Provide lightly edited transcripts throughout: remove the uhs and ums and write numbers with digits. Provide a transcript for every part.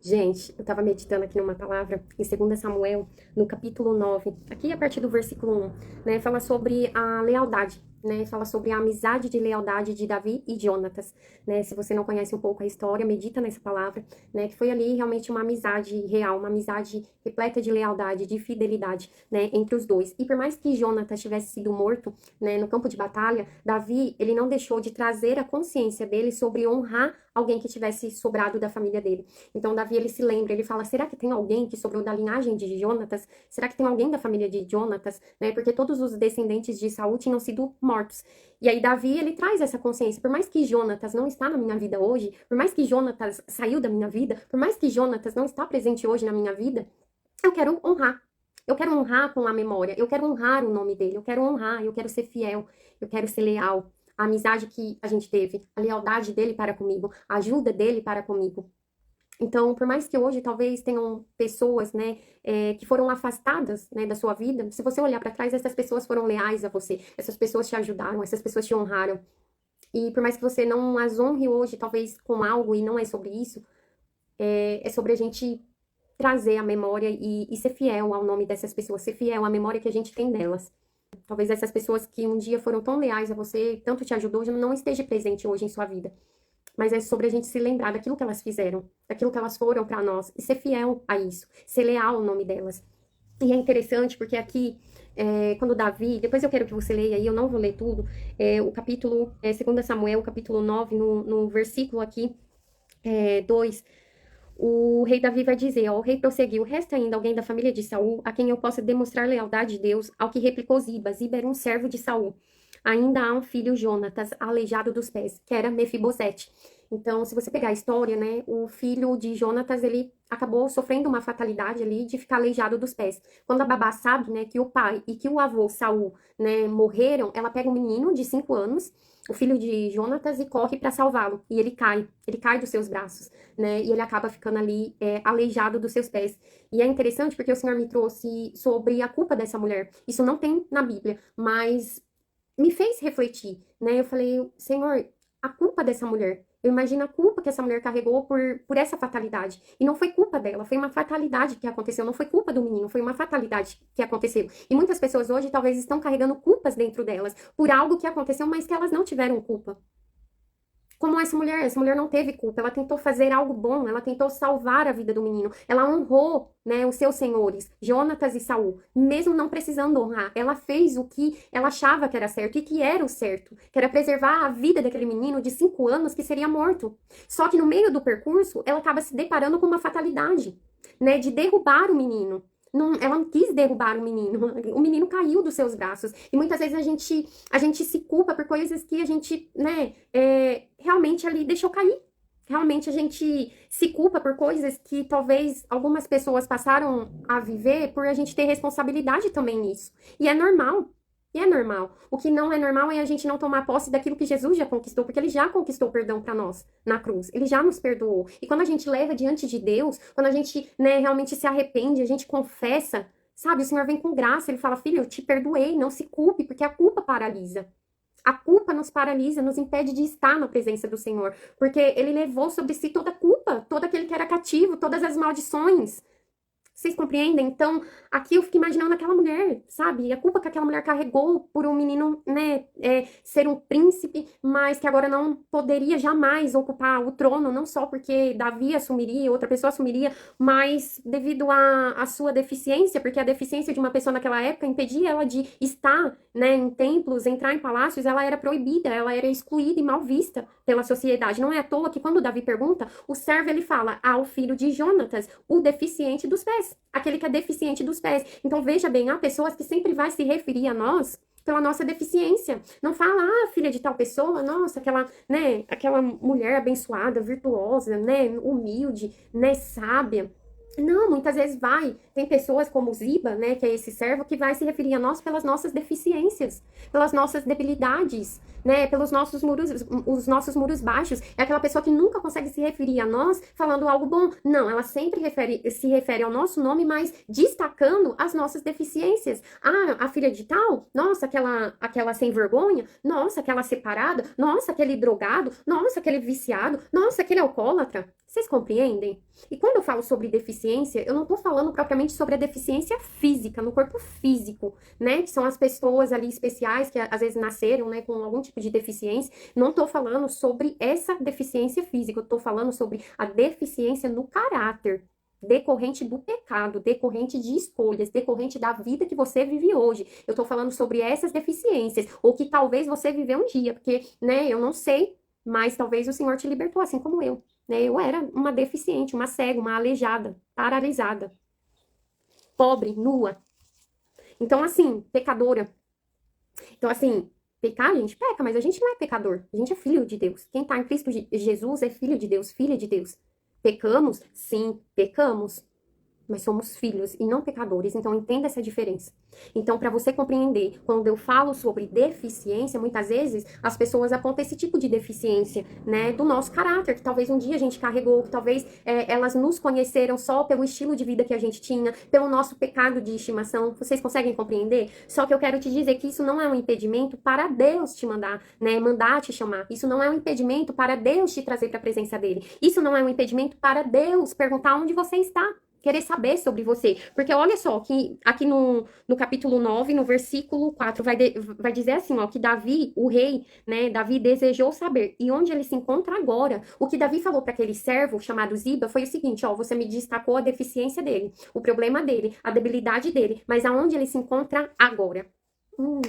Gente, eu tava meditando aqui numa palavra em 2 Samuel, no capítulo 9, aqui a partir do versículo 1, né? Fala sobre a lealdade, né? Fala sobre a amizade de lealdade de Davi e Jonatas, né? Se você não conhece um pouco a história, medita nessa palavra, né? Que foi ali realmente uma amizade real, uma amizade repleta de lealdade, de fidelidade, né? Entre os dois. E por mais que Jonatas tivesse sido morto, né? No campo de batalha, Davi, ele não deixou de trazer a consciência dele sobre honrar alguém que tivesse sobrado da família dele. Então, Davi, ele se lembra, ele fala, será que tem alguém que sobrou da linhagem de Jonatas? Será que tem alguém da família de Jonatas? Né? Porque todos os descendentes de Saul tinham sido mortos. E aí, Davi, ele traz essa consciência. Por mais que Jonatas não está na minha vida hoje, por mais que Jonatas saiu da minha vida, por mais que Jonatas não está presente hoje na minha vida, eu quero honrar. Eu quero honrar com a memória, eu quero honrar o nome dele, eu quero honrar, eu quero ser fiel, eu quero ser leal. A amizade que a gente teve, a lealdade dele para comigo, a ajuda dele para comigo. Então, por mais que hoje talvez tenham pessoas, né, que foram afastadas, né, da sua vida, se você olhar para trás, essas pessoas foram leais a você, essas pessoas te ajudaram, essas pessoas te honraram. E por mais que você não as honre hoje, talvez com algo, e não é sobre isso, é sobre a gente trazer a memória e ser fiel ao nome dessas pessoas, ser fiel à memória que a gente tem delas. Talvez essas pessoas que um dia foram tão leais a você, tanto te ajudou, já não esteja presente hoje em sua vida. Mas é sobre a gente se lembrar daquilo que elas fizeram, daquilo que elas foram para nós, e ser fiel a isso, ser leal ao nome delas. E é interessante porque aqui, quando Davi, depois eu quero que você leia aí, eu não vou ler tudo, o capítulo, 2 Samuel, capítulo 9, no versículo aqui, 2, o rei Davi vai dizer, ó, o rei prosseguiu, resta ainda alguém da família de Saul a quem eu possa demonstrar lealdade de Deus, ao que replicou Ziba. Ziba era um servo de Saul. Ainda há um filho, Jonatas, aleijado dos pés, que era Mefibosete. Então, se você pegar a história, né, o filho de Jonatas, ele acabou sofrendo uma fatalidade ali de ficar aleijado dos pés. Quando a babá sabe, né, que o pai e que o avô Saul, né, morreram, ela pega um menino de 5 anos, o filho de Jonatas, e corre para salvá-lo. E ele cai dos seus braços, né, e ele acaba ficando ali aleijado dos seus pés. E é interessante porque o Senhor me trouxe sobre a culpa dessa mulher. Isso não tem na Bíblia, mas me fez refletir, né? Eu falei, Senhor, a culpa dessa mulher. Eu imagino a culpa que essa mulher carregou por essa fatalidade. E não foi culpa dela, foi uma fatalidade que aconteceu. Não foi culpa do menino, foi uma fatalidade que aconteceu. E muitas pessoas hoje talvez estão carregando culpas dentro delas por algo que aconteceu, mas que elas não tiveram culpa. Como essa mulher não teve culpa, ela tentou fazer algo bom, ela tentou salvar a vida do menino, ela honrou, né, os seus senhores, Jonatas e Saul, mesmo não precisando honrar, ela fez o que ela achava que era certo e que era o certo, que era preservar a vida daquele menino de 5 anos que seria morto. Só que no meio do percurso, ela acaba se deparando com uma fatalidade, né, de derrubar o menino. Não, ela não quis derrubar o menino caiu dos seus braços. E muitas vezes a gente se culpa por coisas que a gente, né, realmente ali deixou cair. Realmente a gente se culpa por coisas que talvez algumas pessoas passaram a viver por a gente ter responsabilidade também nisso. E é normal. E é normal. O que não é normal é a gente não tomar posse daquilo que Jesus já conquistou, porque ele já conquistou perdão para nós na cruz. Ele já nos perdoou. E quando a gente leva diante de Deus, quando a gente, né, realmente se arrepende, a gente confessa, sabe? O Senhor vem com graça, ele fala: "Filho, eu te perdoei, não se culpe, porque a culpa paralisa." A culpa nos paralisa, nos impede de estar na presença do Senhor, porque ele levou sobre si toda a culpa, todo aquele que era cativo, todas as maldições. Vocês compreendem? Então, aqui eu fico imaginando aquela mulher, sabe? A culpa que aquela mulher carregou por um menino, né, ser um príncipe, mas que agora não poderia jamais ocupar o trono, não só porque Davi assumiria, outra pessoa assumiria, mas devido à sua deficiência, porque a deficiência de uma pessoa naquela época impedia ela de estar, né, em templos, entrar em palácios, ela era proibida, ela era excluída e mal vista pela sociedade. Não é à toa que quando Davi pergunta, o servo ele fala ao filho de Jonatas, o deficiente dos pés, aquele que é deficiente dos pés. Então veja bem, há pessoas que sempre vai se referir a nós pela nossa deficiência. Não fala, filha de tal pessoa, nossa, aquela, né, aquela mulher abençoada, virtuosa, né, humilde, né, sábia. Não, muitas vezes vai. Tem pessoas como Ziba, né, que é esse servo, que vai se referir a nós pelas nossas deficiências, pelas nossas debilidades, né, pelos nossos muros, os nossos muros baixos. É aquela pessoa que nunca consegue se referir a nós falando algo bom. Não, ela sempre se refere ao nosso nome, mas destacando as nossas deficiências. Ah, a filha de tal? Nossa, aquela sem vergonha? Nossa, aquela separada? Nossa, aquele drogado? Nossa, aquele viciado? Nossa, aquele alcoólatra? Vocês compreendem? E quando eu falo sobre deficiência, eu não tô falando propriamente sobre a deficiência física, no corpo físico, né? Que são as pessoas ali especiais que às vezes nasceram, né, com algum tipo de deficiência. Não tô falando sobre essa deficiência física, eu tô falando sobre a deficiência no caráter. Decorrente do pecado, decorrente de escolhas, decorrente da vida que você vive hoje. Eu tô falando sobre essas deficiências, ou que talvez você viveu um dia, porque, né, eu não sei, mas talvez o Senhor te libertou, assim como eu. Né? Eu era uma deficiente, uma cega, uma aleijada, paralisada, pobre, nua. Então, assim, pecadora. Então, assim, pecar, a gente peca, mas a gente não é pecador. A gente é filho de Deus. Quem tá em Cristo Jesus é filho de Deus, filha de Deus. Pecamos? Sim, pecamos. Mas somos filhos e não pecadores, então entenda essa diferença. Então, para você compreender, quando eu falo sobre deficiência, muitas vezes as pessoas apontam esse tipo de deficiência, né, do nosso caráter, que talvez um dia a gente carregou, que talvez elas nos conheceram só pelo estilo de vida que a gente tinha, pelo nosso pecado de estimação. Vocês conseguem compreender? Só que eu quero te dizer que isso não é um impedimento para Deus te mandar, né, mandar te chamar. Isso não é um impedimento para Deus te trazer para a presença dele. Isso não é um impedimento para Deus perguntar onde você está. Querer saber sobre você. Porque olha só, que aqui no capítulo 9, no versículo 4, vai dizer assim, ó, que Davi, o rei, né, Davi desejou saber. E onde ele se encontra agora? O que Davi falou para aquele servo chamado Ziba foi o seguinte, ó, você me destacou a deficiência dele, o problema dele, a debilidade dele, mas aonde ele se encontra agora?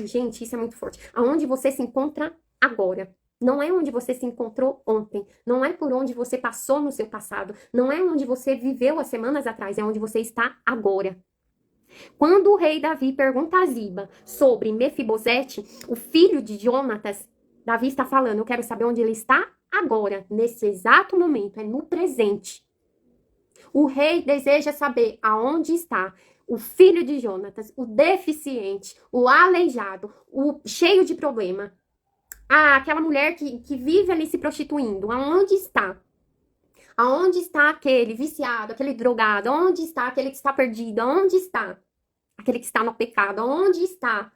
Gente, isso é muito forte. Aonde você se encontra agora? Não é onde você se encontrou ontem. Não é por onde você passou no seu passado. Não é onde você viveu há semanas atrás. É onde você está agora. Quando o rei Davi pergunta a Ziba sobre Mefibosete, o filho de Jonatas, Davi está falando, eu quero saber onde ele está agora, nesse exato momento, é no presente. O rei deseja saber aonde está o filho de Jonatas, o deficiente, o aleijado, o cheio de problema. Ah, aquela mulher que vive ali se prostituindo, aonde está? Aonde está aquele viciado, aquele drogado? Aonde está aquele que está perdido? Aonde está aquele que está no pecado? Aonde está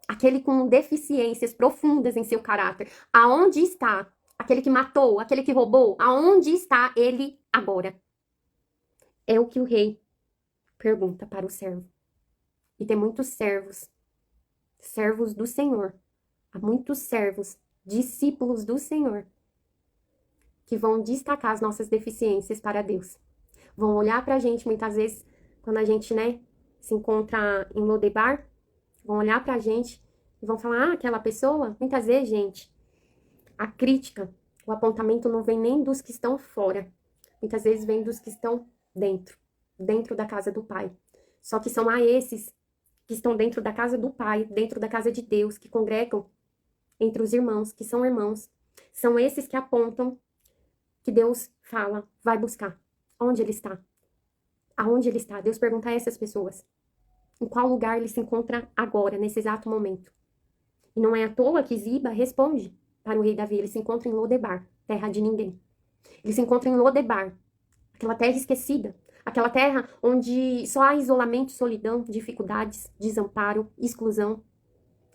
aquele com deficiências profundas em seu caráter? Aonde está aquele que matou, aquele que roubou? Aonde está ele agora? É o que o rei pergunta para o servo. E tem muitos servos, servos do Senhor. Há muitos servos, discípulos do Senhor, que vão destacar as nossas deficiências para Deus. Vão olhar para a gente, muitas vezes, quando a gente, né, se encontra em Lodebar, vão olhar para a gente e vão falar, aquela pessoa, muitas vezes, gente, a crítica, o apontamento não vem nem dos que estão fora, muitas vezes vem dos que estão dentro da casa do Pai. Só que são a esses que estão dentro da casa do Pai, dentro da casa de Deus, que congregam entre os irmãos, que são irmãos, são esses que apontam que Deus fala, vai buscar. Onde ele está? Aonde ele está? Deus pergunta a essas pessoas. Em qual lugar ele se encontra agora, nesse exato momento? E não é à toa que Ziba responde para o rei Davi. Ele se encontra em Lodebar, terra de ninguém. Ele se encontra em Lodebar, aquela terra esquecida. Aquela terra onde só há isolamento, solidão, dificuldades, desamparo, exclusão,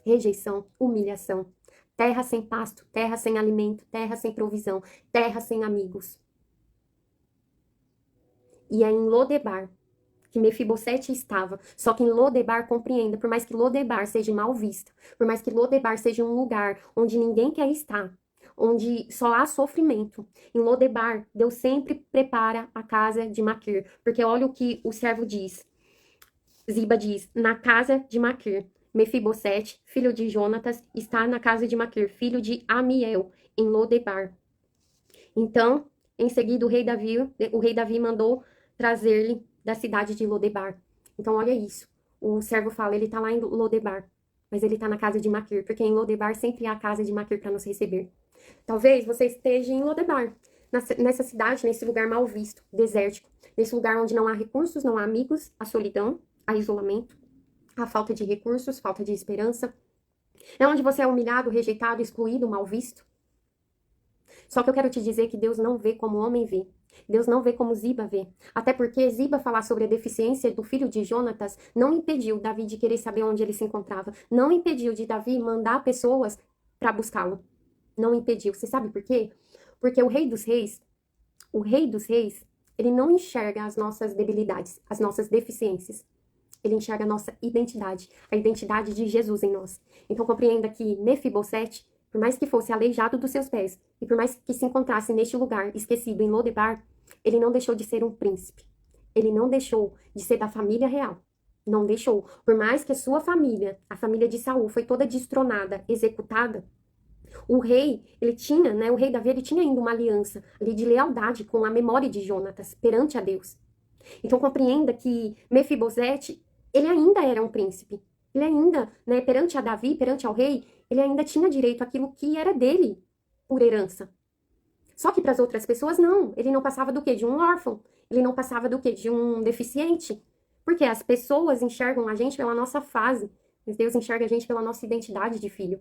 rejeição, humilhação. Terra sem pasto, terra sem alimento, terra sem provisão, terra sem amigos. E é em Lodebar que Mefibosete estava. Só que em Lodebar, compreenda, por mais que Lodebar seja mal vista, por mais que Lodebar seja um lugar onde ninguém quer estar, onde só há sofrimento, em Lodebar, Deus sempre prepara a casa de Maquir. Porque olha o que o servo diz. Ziba diz, na casa de Maquir. Mefibosete, filho de Jonatas, está na casa de Maquir, filho de Amiel, em Lodebar. Então, em seguida, o rei Davi mandou trazer-lhe da cidade de Lodebar. Então, olha isso. O servo fala, ele está lá em Lodebar, mas ele está na casa de Maquir, porque em Lodebar sempre há a casa de Maquir para nos receber. Talvez você esteja em Lodebar, nessa cidade, nesse lugar mal visto, desértico, nesse lugar onde não há recursos, não há amigos, a solidão, a isolamento, a falta de recursos, falta de esperança. É onde você é humilhado, rejeitado, excluído, mal visto. Só que eu quero te dizer que Deus não vê como o homem vê. Deus não vê como Ziba vê. Até porque Ziba falar sobre a deficiência do filho de Jonatas não impediu Davi de querer saber onde ele se encontrava. Não impediu de Davi mandar pessoas para buscá-lo. Não impediu. Você sabe por quê? Porque o rei dos reis, ele não enxerga as nossas debilidades, as nossas deficiências. Ele enxerga a nossa identidade, a identidade de Jesus em nós. Então compreenda que Mefibosete, por mais que fosse aleijado dos seus pés, e por mais que se encontrasse neste lugar, esquecido em Lodebar, ele não deixou de ser um príncipe. Ele não deixou de ser da família real. Não deixou. Por mais que a sua família, a família de Saul, foi toda destronada, executada, o rei, ele tinha, né, o rei Davi, ele tinha ainda uma aliança ali de lealdade com a memória de Jonatas perante a Deus. Então compreenda que Mefibosete, ele ainda era um príncipe. Ele ainda, né, perante a Davi, perante ao rei, ele ainda tinha direito àquilo que era dele por herança. Só que para as outras pessoas, não. Ele não passava do quê? De um órfão. Ele não passava do quê? De um deficiente. Porque as pessoas enxergam a gente pela nossa fase. Mas Deus enxerga a gente pela nossa identidade de filho.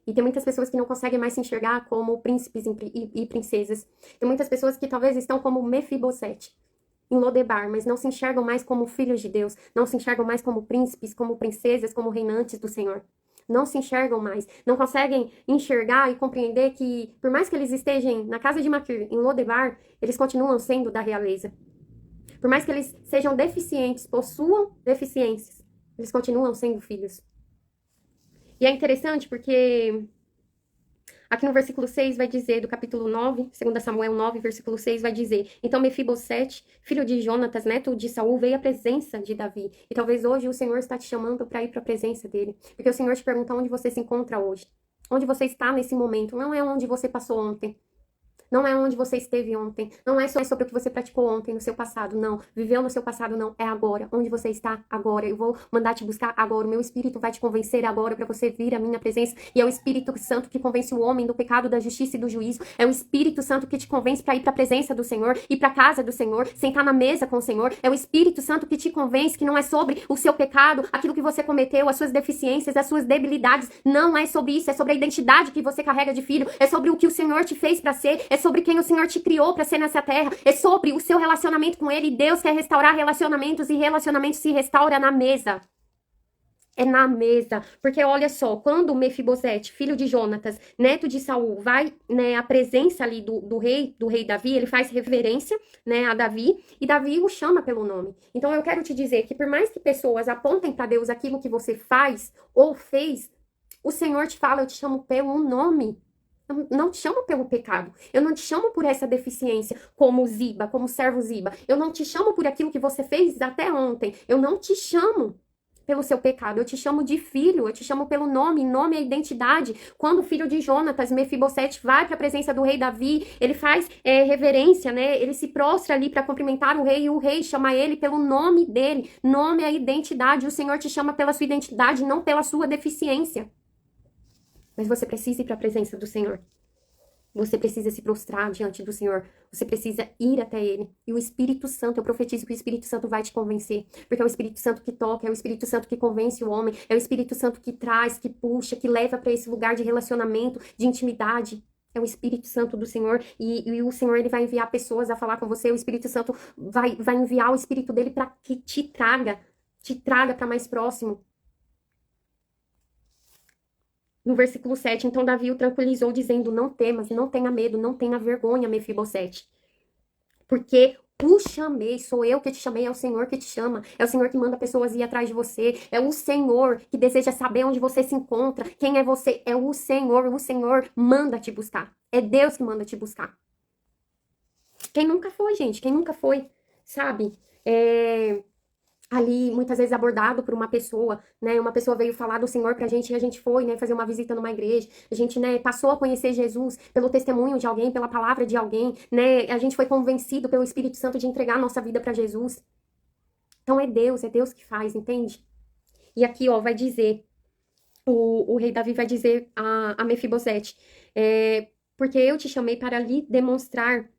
E tem muitas pessoas que não conseguem mais se enxergar como príncipes e princesas. Tem muitas pessoas que talvez estão como Mefibosete, em Lodebar, mas não se enxergam mais como filhos de Deus, não se enxergam mais como príncipes, como princesas, como reinantes do Senhor. Não se enxergam mais, não conseguem enxergar e compreender que, por mais que eles estejam na casa de Maquir, em Lodebar, eles continuam sendo da realeza. Por mais que eles sejam deficientes, possuam deficiências, eles continuam sendo filhos. E é interessante porque aqui no versículo 6 vai dizer, do capítulo 9, 2 Samuel 9, versículo 6 vai dizer: então Mefibosete, filho de Jonatas, neto de Saul, veio à presença de Davi. E talvez hoje o Senhor está te chamando para ir para a presença dele. Porque o Senhor te pergunta onde você se encontra hoje. Onde você está nesse momento. Não é onde você passou ontem. Não é onde você esteve ontem. Não é só sobre o que você praticou ontem no seu passado, não. Viveu no seu passado, não. É agora. Onde você está agora. Eu vou mandar te buscar agora. O meu Espírito vai te convencer agora para você vir à minha presença. E é o Espírito Santo que convence o homem do pecado, da justiça e do juízo. É o Espírito Santo que te convence para ir para a presença do Senhor, ir para a casa do Senhor, sentar na mesa com o Senhor. É o Espírito Santo que te convence que não é sobre o seu pecado, aquilo que você cometeu, as suas deficiências, as suas debilidades. Não é sobre isso. É sobre a identidade que você carrega de filho. É sobre o que o Senhor te fez para ser. É sobre quem o Senhor te criou para ser nessa terra. É sobre o seu relacionamento com Ele. Deus quer restaurar relacionamentos e relacionamentos se restaura na mesa. É na mesa. Porque olha só, quando Mefibosete, filho de Jonatas, neto de Saul, vai, né, à presença ali do rei Davi, ele faz reverência, né, a Davi, e Davi o chama pelo nome. Então eu quero te dizer que por mais que pessoas apontem para Deus aquilo que você faz ou fez, o Senhor te fala: eu te chamo pelo nome. Eu não te chamo pelo pecado. Eu não te chamo por essa deficiência, como Ziba, como servo Ziba. Eu não te chamo por aquilo que você fez até ontem. Eu não te chamo pelo seu pecado. Eu te chamo de filho. Eu te chamo pelo nome. Nome é identidade. Quando o filho de Jonatas, Mefibosete, vai para a presença do rei Davi, ele faz reverência, né? Ele se prostra ali para cumprimentar o rei, e o rei chama ele pelo nome dele. Nome é identidade. O Senhor te chama pela sua identidade, não pela sua deficiência. Mas você precisa ir para a presença do Senhor. Você precisa se prostrar diante do Senhor. Você precisa ir até Ele. E o Espírito Santo, eu profetizo que o Espírito Santo vai te convencer. Porque é o Espírito Santo que toca, é o Espírito Santo que convence o homem, é o Espírito Santo que traz, que puxa, que leva para esse lugar de relacionamento, de intimidade. É o Espírito Santo do Senhor. E o Senhor, Ele vai enviar pessoas a falar com você. O Espírito Santo vai enviar o Espírito dele para que te traga para mais próximo. No versículo 7, então Davi o tranquilizou, dizendo: não temas, não tenha medo, não tenha vergonha, Mefibosete. Porque o chamei, sou eu que te chamei, é o Senhor que te chama. É o Senhor que manda pessoas ir atrás de você. É o Senhor que deseja saber onde você se encontra. Quem é você? É o Senhor manda te buscar. É Deus que manda te buscar. Quem nunca foi, gente? Quem nunca foi, sabe? Ali, muitas vezes abordado por uma pessoa, né, uma pessoa veio falar do Senhor pra gente e a gente foi, né, fazer uma visita numa igreja, a gente, né, passou a conhecer Jesus pelo testemunho de alguém, pela palavra de alguém, né, a gente foi convencido pelo Espírito Santo de entregar a nossa vida pra Jesus. Então é Deus que faz, entende? E aqui, ó, vai dizer, o rei Davi vai dizer a Mefibosete, porque eu te chamei para lhe demonstrar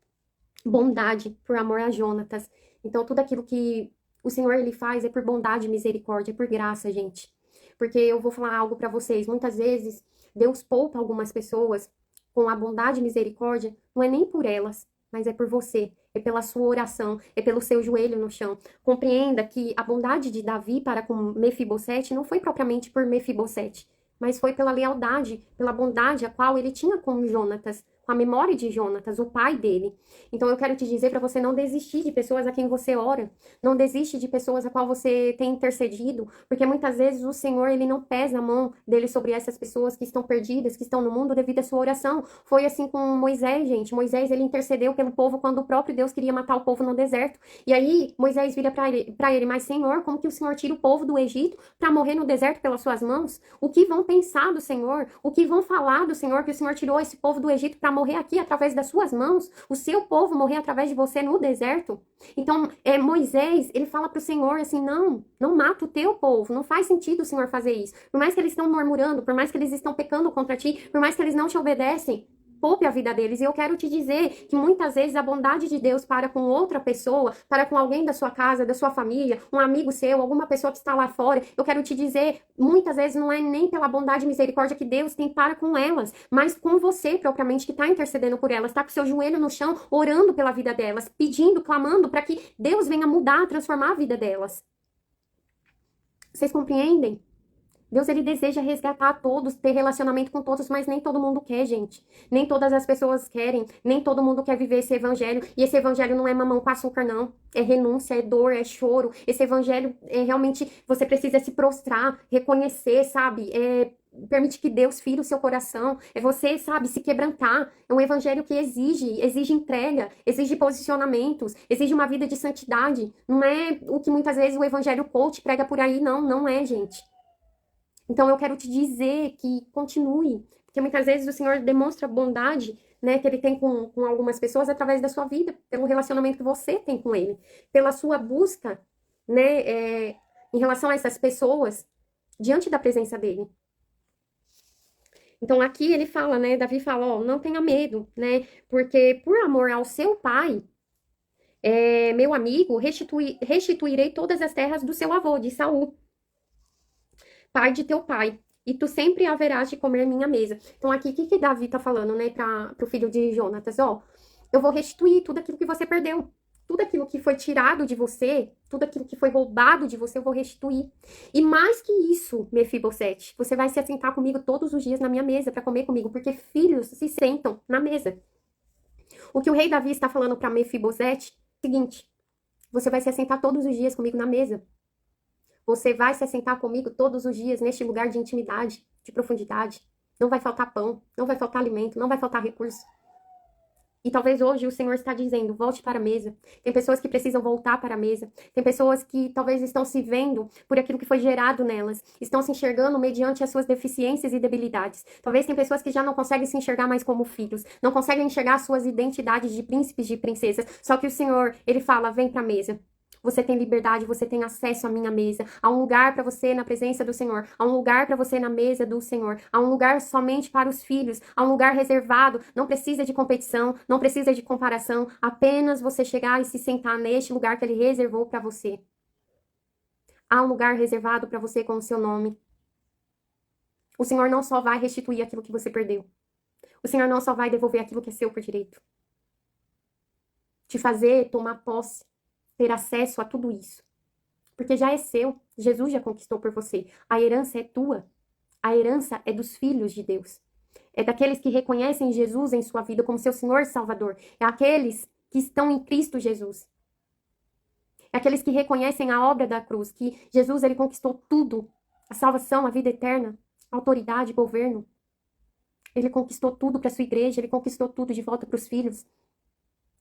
bondade, por amor a Jonatas. Então, tudo aquilo que o Senhor, ele faz é por bondade e misericórdia, é por graça, gente. Porque eu vou falar algo pra vocês, muitas vezes Deus poupa algumas pessoas com a bondade e misericórdia, não é nem por elas, mas é por você, é pela sua oração, é pelo seu joelho no chão. Compreenda que a bondade de Davi para com Mefibosete não foi propriamente por Mefibosete, mas foi pela lealdade, pela bondade a qual ele tinha com Jonatas, com a memória de Jonatas, o pai dele. Então eu quero te dizer para você não desistir de pessoas a quem você ora, não desiste de pessoas a qual você tem intercedido, porque muitas vezes o Senhor, ele não pesa a mão dele sobre essas pessoas que estão perdidas, que estão no mundo devido à sua oração. Foi assim com Moisés, gente. Moisés, ele intercedeu pelo povo quando o próprio Deus queria matar o povo no deserto. E aí Moisés vira para ele, mas Senhor, como que o Senhor tira o povo do Egito para morrer no deserto pelas suas mãos? O que vão pensar do Senhor? O que vão falar do Senhor que o Senhor tirou esse povo do Egito para morrer aqui através das suas mãos? O seu povo morrer através de você no deserto? Então, Moisés, ele fala para o Senhor assim, não mata o teu povo, não faz sentido o Senhor fazer isso. Por mais que eles estão murmurando, por mais que eles estão pecando contra ti, por mais que eles não te obedecem, poupe a vida deles. E eu quero te dizer que muitas vezes a bondade de Deus para com outra pessoa, para com alguém da sua casa, da sua família, um amigo seu, alguma pessoa que está lá fora, eu quero te dizer, muitas vezes não é nem pela bondade e misericórdia que Deus tem para com elas, mas com você propriamente que está intercedendo por elas, está com seu joelho no chão, orando pela vida delas, pedindo, clamando para que Deus venha mudar, transformar a vida delas. Vocês compreendem? Deus, ele deseja resgatar todos, ter relacionamento com todos, mas nem todo mundo quer, gente. Nem todas as pessoas querem, nem todo mundo quer viver esse evangelho. E esse evangelho não é mamão com açúcar, não. É renúncia, é dor, é choro. Esse evangelho é realmente, você precisa se prostrar, reconhecer, sabe? Permite que Deus fira o seu coração. É você, sabe, se quebrantar. É um evangelho que exige entrega, exige posicionamentos, exige uma vida de santidade. Não é o que muitas vezes o evangelho coach prega por aí, não é, gente. Então, eu quero te dizer que continue, porque muitas vezes o Senhor demonstra bondade, né, que Ele tem com algumas pessoas através da sua vida, pelo relacionamento que você tem com Ele, pela sua busca, né, em relação a essas pessoas, diante da presença dEle. Então, aqui ele fala, né, Davi fala, ó, não tenha medo, né, porque por amor ao seu pai, meu amigo, restituirei todas as terras do seu avô, de Saul, pai de teu pai, e tu sempre haverás de comer minha mesa. Então, aqui, o que Davi tá falando, né, pro filho de Jonatas? Ó, eu vou restituir tudo aquilo que você perdeu. Tudo aquilo que foi tirado de você, tudo aquilo que foi roubado de você, eu vou restituir. E mais que isso, Mefibosete, você vai se assentar comigo todos os dias na minha mesa para comer comigo, porque filhos se sentam na mesa. O que o rei Davi está falando para Mefibosete é o seguinte: você vai se assentar todos os dias comigo na mesa. Você vai se assentar comigo todos os dias neste lugar de intimidade, de profundidade. Não vai faltar pão, não vai faltar alimento, não vai faltar recurso. E talvez hoje o Senhor está dizendo, volte para a mesa. Tem pessoas que precisam voltar para a mesa. Tem pessoas que talvez estão se vendo por aquilo que foi gerado nelas. Estão se enxergando mediante as suas deficiências e debilidades. Talvez tem pessoas que já não conseguem se enxergar mais como filhos. Não conseguem enxergar as suas identidades de príncipes, de princesas. Só que o Senhor, Ele fala, vem para a mesa. Você tem liberdade, você tem acesso à minha mesa. Há um lugar para você na presença do Senhor. Há um lugar para você na mesa do Senhor. Há um lugar somente para os filhos. Há um lugar reservado. Não precisa de competição, não precisa de comparação. Apenas você chegar e se sentar neste lugar que Ele reservou para você. Há um lugar reservado para você com o seu nome. O Senhor não só vai restituir aquilo que você perdeu. O Senhor não só vai devolver aquilo que é seu por direito. Te fazer tomar posse, ter acesso a tudo isso. Porque já é seu. Jesus já conquistou por você. A herança é tua. A herança é dos filhos de Deus. É daqueles que reconhecem Jesus em sua vida como seu Senhor e Salvador. É aqueles que estão em Cristo Jesus. É aqueles que reconhecem a obra da cruz, que Jesus, ele conquistou tudo. A salvação, a vida eterna, a autoridade, governo. Ele conquistou tudo para sua igreja, ele conquistou tudo de volta para os filhos.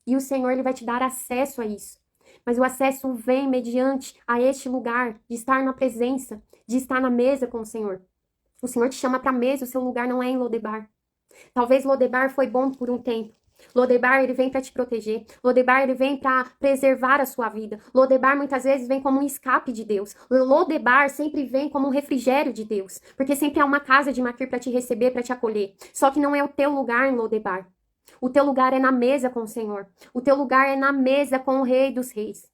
E o Senhor, ele vai te dar acesso a isso. Mas o acesso vem mediante a este lugar de estar na presença, de estar na mesa com o Senhor. O Senhor te chama para a mesa, o seu lugar não é em Lodebar. Talvez Lodebar foi bom por um tempo. Lodebar, ele vem para te proteger. Lodebar, ele vem para preservar a sua vida. Lodebar, muitas vezes, vem como um escape de Deus. Lodebar sempre vem como um refrigério de Deus. Porque sempre há uma casa de Maquir para te receber, para te acolher. Só que não é o teu lugar em Lodebar. O teu lugar é na mesa com o Senhor. O teu lugar é na mesa com o Rei dos Reis.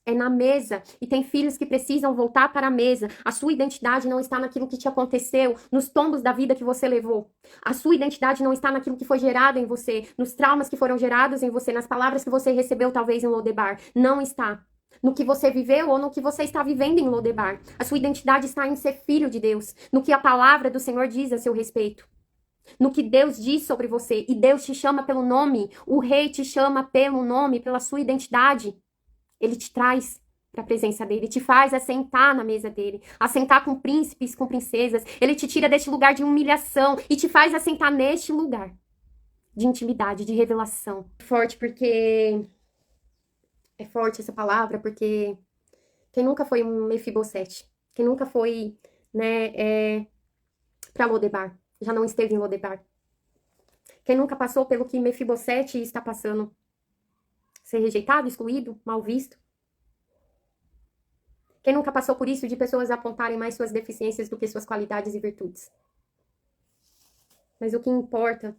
É na mesa. E tem filhos que precisam voltar para a mesa. A sua identidade não está naquilo que te aconteceu, nos tombos da vida que você levou. A sua identidade não está naquilo que foi gerado em você, nos traumas que foram gerados em você, nas palavras que você recebeu talvez em Lodebar. Não está. No que você viveu ou no que você está vivendo em Lodebar. A sua identidade está em ser filho de Deus, no que a palavra do Senhor diz a seu respeito. No que Deus diz sobre você. E Deus te chama pelo nome. O rei te chama pelo nome, pela sua identidade. Ele te traz para a presença dele, te faz assentar na mesa dele, assentar com príncipes, com princesas. Ele te tira deste lugar de humilhação e te faz assentar neste lugar de intimidade, de revelação. Forte porque é forte essa palavra, porque quem nunca foi um Mefibosete, quem nunca foi, né, para Lodebar, já não esteve em Lodebar. Quem nunca passou pelo que Mefibosete está passando, ser rejeitado, excluído, mal visto. Quem nunca passou por isso de pessoas apontarem mais suas deficiências do que suas qualidades e virtudes? Mas o que importa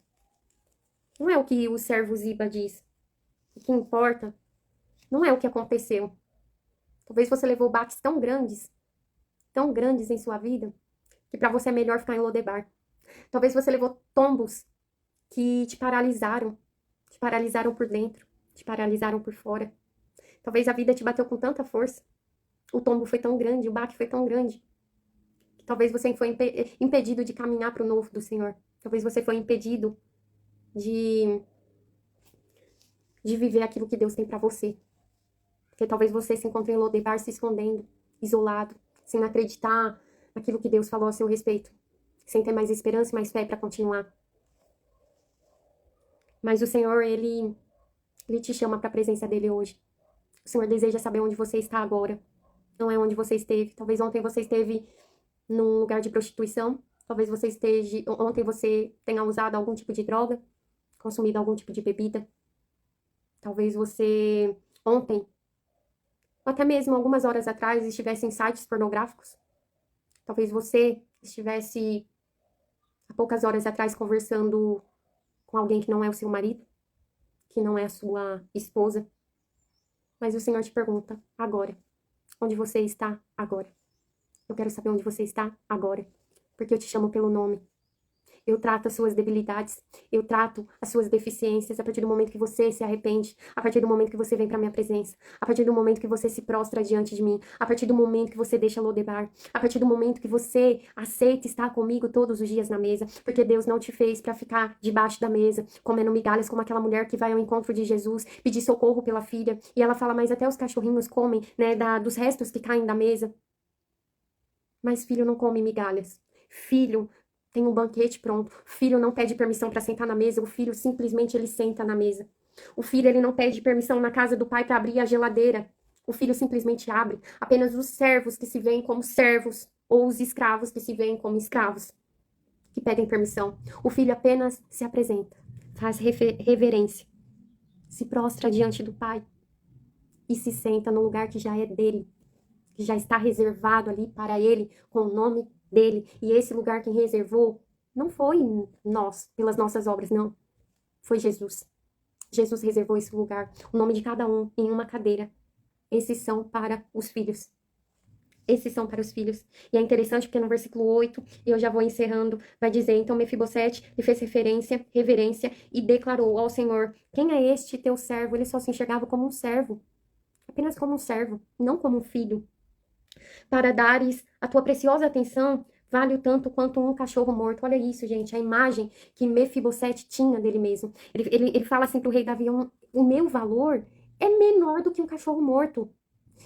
não é o que o servo Ziba diz. O que importa não é o que aconteceu. Talvez você levou baques tão grandes em sua vida, que para você é melhor ficar em Lodebar. Talvez você levou tombos que te paralisaram por dentro, te paralisaram por fora. Talvez a vida te bateu com tanta força. O tombo foi tão grande, o baque foi tão grande, que talvez você foi impedido de caminhar para o novo do Senhor. Talvez você foi impedido de viver aquilo que Deus tem para você. Porque talvez você se encontre em Lodebar se escondendo, isolado, sem acreditar naquilo que Deus falou a seu respeito, sem ter mais esperança e mais fé para continuar. Mas o Senhor, Ele te chama para a presença dEle hoje. O Senhor deseja saber onde você está agora. Não é onde você esteve. Talvez ontem você esteve num lugar de prostituição. Talvez ontem você tenha usado algum tipo de droga, consumido algum tipo de bebida. Talvez você ontem, ou até mesmo algumas horas atrás, estivesse em sites pornográficos. Talvez você estivesse há poucas horas atrás conversando com alguém que não é o seu marido, que não é a sua esposa. Mas o Senhor te pergunta agora. Onde você está agora? Eu quero saber onde você está agora, porque eu te chamo pelo nome. Eu trato as suas debilidades, eu trato as suas deficiências a partir do momento que você se arrepende, a partir do momento que você vem para minha presença, a partir do momento que você se prostra diante de mim, a partir do momento que você deixa Lodebar, a partir do momento que você aceita estar comigo todos os dias na mesa, porque Deus não te fez para ficar debaixo da mesa, comendo migalhas como aquela mulher que vai ao encontro de Jesus, pedir socorro pela filha, e ela fala, mas até os cachorrinhos comem, né, dos restos que caem da mesa. Mas filho não come migalhas. Filho tem um banquete pronto. O filho não pede permissão para sentar na mesa. O filho simplesmente ele senta na mesa. O filho ele não pede permissão na casa do pai para abrir a geladeira. O filho simplesmente abre. Apenas os servos que se veem como servos ou os escravos que se veem como escravos que pedem permissão. O filho apenas se apresenta, faz reverência, se prostra diante do pai e se senta no lugar que já é dele, que já está reservado ali para ele, com o nome dele. E esse lugar quem reservou não foi nós, pelas nossas obras, não. Foi Jesus. Jesus reservou esse lugar, o nome de cada um em uma cadeira. Esses são para os filhos. Esses são para os filhos. E é interessante porque no versículo 8, e eu já vou encerrando, vai dizer, então Mefibosete lhe fez reverência e declarou ao Senhor, quem é este teu servo? Ele só se enxergava como um servo. Apenas como um servo, não como um filho. Para dares a tua preciosa atenção, vale o tanto quanto um cachorro morto. Olha isso, gente, a imagem que Mefibosete tinha dele mesmo. Ele fala assim pro rei Davi, o meu valor é menor do que um cachorro morto.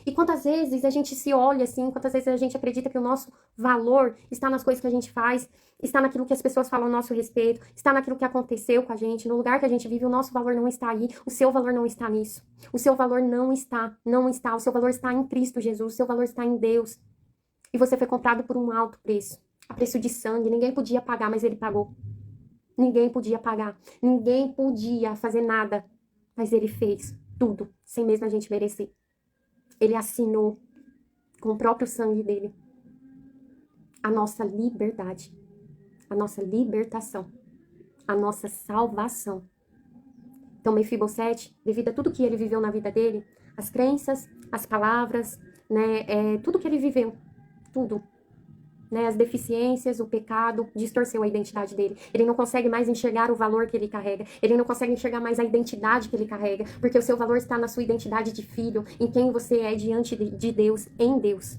E quantas vezes a gente se olha assim, quantas vezes a gente acredita que o nosso valor está nas coisas que a gente faz, está naquilo que as pessoas falam a nosso respeito, está naquilo que aconteceu com a gente, no lugar que a gente vive, o nosso valor não está aí, o seu valor não está nisso. O seu valor não está, o seu valor está em Cristo Jesus, o seu valor está em Deus. E você foi comprado por um alto preço, a preço de sangue, ninguém podia pagar, mas ele pagou. Ninguém podia pagar, ninguém podia fazer nada, mas ele fez tudo, sem mesmo a gente merecer. Ele assinou com o próprio sangue dele a nossa liberdade, a nossa libertação, a nossa salvação. Então, Mefibosete, devido a tudo que ele viveu na vida dele, as crenças, as palavras, né, tudo que ele viveu, tudo, né, as deficiências, o pecado, distorceu a identidade dele. Ele não consegue mais enxergar o valor que ele carrega. Ele não consegue enxergar mais a identidade que ele carrega, porque o seu valor está na sua identidade de filho, em quem você é diante de Deus, em Deus.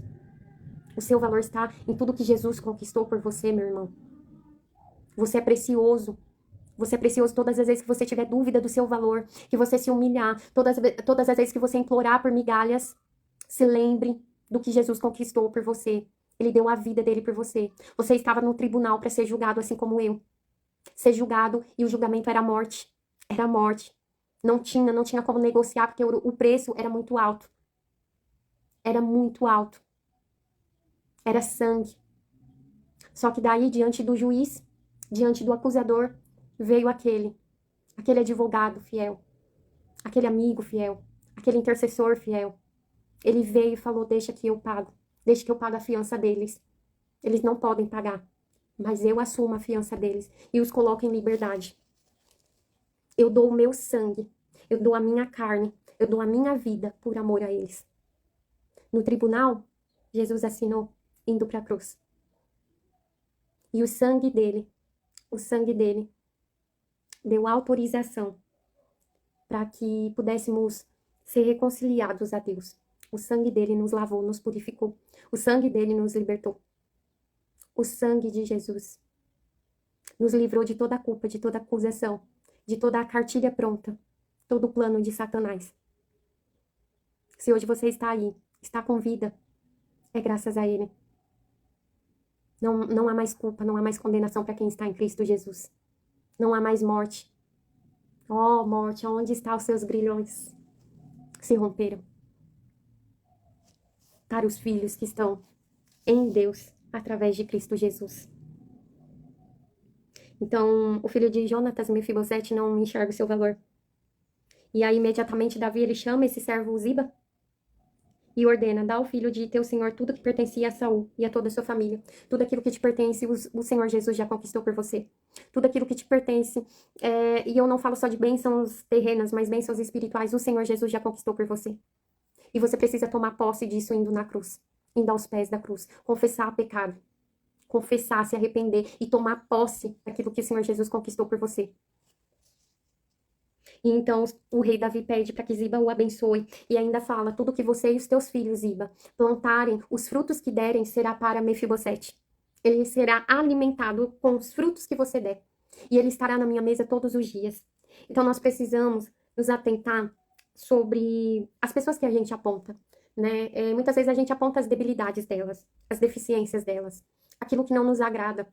O seu valor está em tudo que Jesus conquistou por você, meu irmão. Você é precioso. Você é precioso todas as vezes que você tiver dúvida do seu valor, que você se humilhar, todas as vezes que você implorar por migalhas, se lembre do que Jesus conquistou por você. Ele deu a vida dele por você. Você estava no tribunal para ser julgado assim como eu. Ser julgado e o julgamento era a morte. Era a morte. Não tinha como negociar porque o preço era muito alto. Era muito alto. Era sangue. Só que daí, diante do juiz, diante do acusador, veio aquele advogado fiel, aquele amigo fiel, aquele intercessor fiel. Ele veio e falou: deixa que eu pago a fiança deles. Eles não podem pagar, mas eu assumo a fiança deles e os coloco em liberdade. Eu dou o meu sangue, eu dou a minha carne, eu dou a minha vida por amor a eles. No tribunal, Jesus assinou indo para a cruz. E o sangue dele deu autorização para que pudéssemos ser reconciliados a Deus. O sangue dele nos lavou, nos purificou. O sangue dele nos libertou. O sangue de Jesus nos livrou de toda a culpa, de toda a acusação, de toda a cartilha pronta, todo o plano de Satanás. Se hoje você está aí, está com vida, é graças a ele. Não há mais culpa, não há mais condenação para quem está em Cristo Jesus. Não há mais morte. Oh, morte, onde estão os seus grilhões? Se romperam. Para os filhos que estão em Deus, através de Cristo Jesus. Então, o filho de Jonatas, Mefibosete, não enxerga o seu valor. E aí, imediatamente, Davi, ele chama esse servo Ziba e ordena: dá ao filho de teu senhor tudo que pertencia a Saul e a toda a sua família. Tudo aquilo que te pertence, o Senhor Jesus já conquistou por você. Tudo aquilo que te pertence, e eu não falo só de bênçãos terrenas, mas bênçãos espirituais, o Senhor Jesus já conquistou por você. E você precisa tomar posse disso indo na cruz, indo aos pés da cruz, confessar o pecado, confessar, se arrepender e tomar posse daquilo que o Senhor Jesus conquistou por você. E então o rei Davi pede para que Ziba o abençoe e ainda fala: tudo que você e os teus filhos, Ziba, plantarem, os frutos que derem será para Mefibosete. Ele será alimentado com os frutos que você der. E ele estará na minha mesa todos os dias. Então nós precisamos nos atentar sobre as pessoas que a gente aponta, né? Muitas vezes a gente aponta as debilidades delas, as deficiências delas, aquilo que não nos agrada,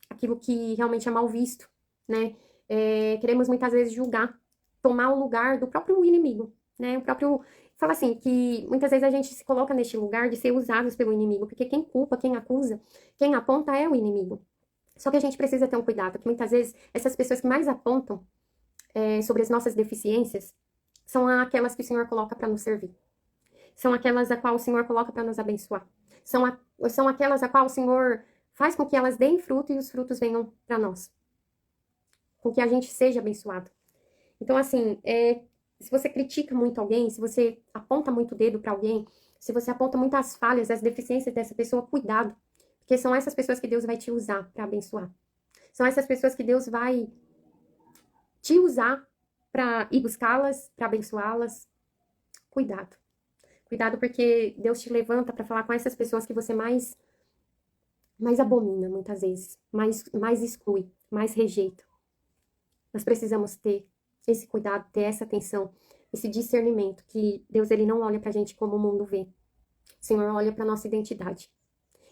aquilo que realmente é mal visto, né? Queremos muitas vezes julgar, tomar o lugar do próprio inimigo, né? Fala assim, que muitas vezes a gente se coloca neste lugar de ser usados pelo inimigo, porque quem culpa, quem acusa, quem aponta é o inimigo. Só que a gente precisa ter um cuidado, que muitas vezes essas pessoas que mais apontam sobre as nossas deficiências são aquelas que o Senhor coloca para nos servir. São aquelas a qual o Senhor coloca para nos abençoar. São aquelas a qual o Senhor faz com que elas deem fruto e os frutos venham para nós. Com que a gente seja abençoado. Então, assim, se você critica muito alguém, se você aponta muito o dedo para alguém, se você aponta muito as falhas, as deficiências dessa pessoa, cuidado. Porque são essas pessoas que Deus vai te usar para abençoar. São essas pessoas que Deus vai te usar para ir buscá-las, para abençoá-las. Cuidado. Cuidado, porque Deus te levanta para falar com essas pessoas que você mais abomina, muitas vezes. Mais exclui, mais rejeita. Nós precisamos ter esse cuidado, ter essa atenção, esse discernimento, que Deus ele não olha pra gente como o mundo vê. O Senhor olha pra nossa identidade.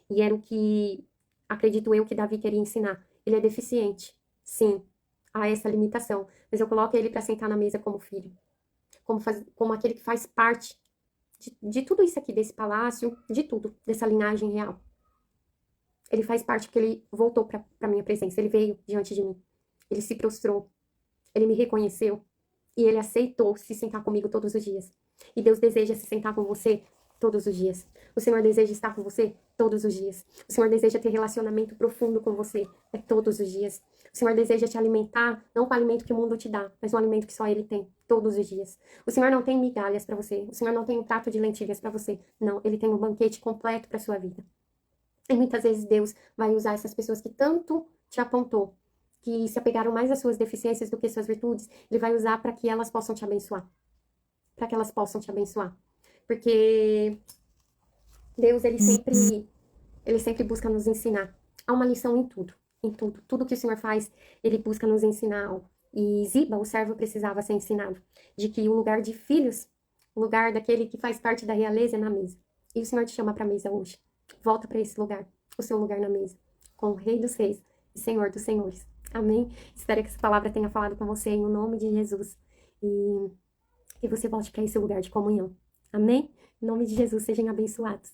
E era o que, acredito eu, que Davi queria ensinar. Ele é deficiente, sim, há essa limitação, mas eu coloco ele para sentar na mesa como filho, como aquele que faz parte de tudo isso aqui, desse palácio, de tudo, dessa linhagem real. Ele faz parte porque ele voltou para minha presença, ele veio diante de mim, ele se prostrou, ele me reconheceu e ele aceitou se sentar comigo todos os dias. E Deus deseja se sentar com você todos os dias. O Senhor deseja estar com você todos os dias. O Senhor deseja ter relacionamento profundo com você todos os dias. O Senhor deseja te alimentar, não com o alimento que o mundo te dá, mas um alimento que só Ele tem, todos os dias. O Senhor não tem migalhas para você. O Senhor não tem um prato de lentilhas para você. Não, Ele tem um banquete completo para sua vida. E muitas vezes Deus vai usar essas pessoas que tanto te apontou, que se apegaram mais às suas deficiências do que às suas virtudes, Ele vai usar para que elas possam te abençoar. Para que elas possam te abençoar. Porque Deus, ele sempre busca nos ensinar. Há uma lição em tudo, em tudo. Tudo que o Senhor faz, Ele busca nos ensinar algo. E Ziba, o servo, precisava ser ensinado de que o lugar de filhos, o lugar daquele que faz parte da realeza é na mesa. E o Senhor te chama para a mesa hoje. Volta para esse lugar, o seu lugar na mesa, com o Rei dos Reis e Senhor dos Senhores. Amém? Espero que essa palavra tenha falado com você em nome de Jesus. E que você volte para esse lugar de comunhão. Amém? Em nome de Jesus, sejam abençoados.